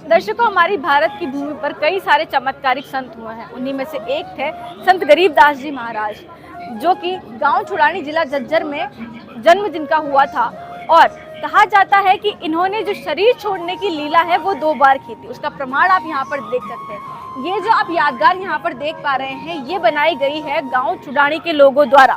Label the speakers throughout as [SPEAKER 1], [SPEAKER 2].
[SPEAKER 1] दर्शकों, हमारी भारत की भूमि पर कई सारे चमत्कारिक संत हुए हैं। उन्हीं में से एक थे संत गरीबदास जी महाराज, जो कि गांव छुड़ानी जिला झज्जर में जन्म जिनका हुआ था। और कहा जाता है कि इन्होंने जो शरीर छोड़ने की लीला है वो 2 बार की थी। उसका प्रमाण आप यहाँ पर देख सकते हैं। ये जो आप यादगार यहाँ पर देख पा रहे हैं, ये बनाई गई है गाँव छुड़ानी के लोगों द्वारा,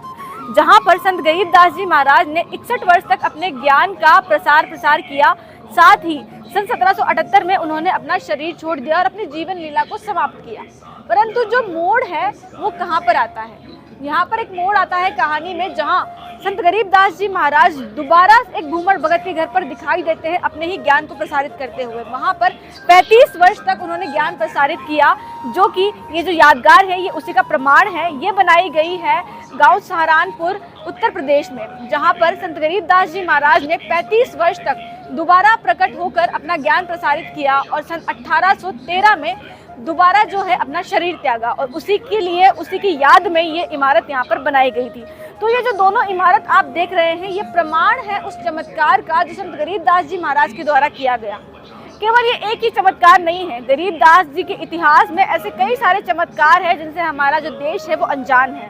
[SPEAKER 1] जहाँ पर संत गरीबदास जी महाराज ने 61 वर्ष तक अपने ज्ञान का प्रसार किया। साथ ही सन 1778 में उन्होंने अपना शरीर छोड़ दिया और अपनी जीवन लीला को समाप्त किया। परंतु जो मोड़ है वो कहाँ पर आता है? यहाँ पर एक मोड़ आता है कहानी में, जहाँ संत गरीबदास जी महाराज दोबारा एक भूमड़ भगत के घर पर दिखाई देते हैं अपने ही ज्ञान को प्रसारित करते हुए। वहाँ पर 35 वर्ष तक उन्होंने ज्ञान प्रसारित किया, जो कि ये जो यादगार है ये उसी का प्रमाण है। ये बनाई गई है गांव सहारनपुर उत्तर प्रदेश में, जहाँ पर संत गरीबदास जी महाराज ने 35 वर्ष तक दोबारा प्रकट होकर अपना ज्ञान प्रसारित किया और सन 1813 में दोबारा जो है अपना शरीर त्यागा, और उसी के लिए, उसी की याद में ये इमारत यहाँ पर बनाई गई थी। तो ये जो दोनों इमारत आप देख रहे हैं, ये प्रमाण है उस चमत्कार का जो संत गरीबदास जी महाराज के द्वारा किया गया। केवल ये एक ही चमत्कार नहीं है, गरीबदास जी के इतिहास में ऐसे कई सारे चमत्कार हैं जिनसे हमारा जो देश है वो अनजान है।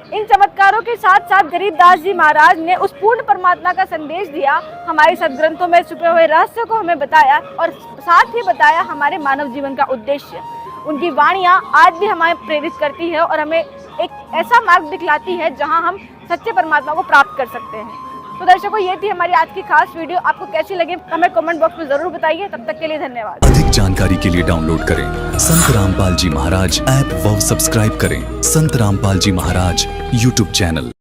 [SPEAKER 1] इन चमत्कारों के साथ साथ गरीबदास जी महाराज ने उस पूर्ण परमात्मा का संदेश दिया, हमारे सदग्रंथों में छुपे हुए रहस्य को हमें बताया और साथ ही बताया हमारे मानव जीवन का उद्देश्य। उनकी वाणियाँ आज भी हमें प्रेरित करती है और हमें एक ऐसा मार्ग दिखलाती है जहाँ हम सच्चे परमात्मा को प्राप्त कर सकते हैं। तो दर्शकों, ये थी हमारी आज की खास वीडियो। आपको कैसी लगी हमें कमेंट बॉक्स में जरूर बताइए। तब तक के लिए धन्यवाद।
[SPEAKER 2] अधिक जानकारी के लिए डाउनलोड करें संत रामपाल जी महाराज ऐप व सब्सक्राइब करें संत रामपाल जी महाराज यूट्यूब चैनल।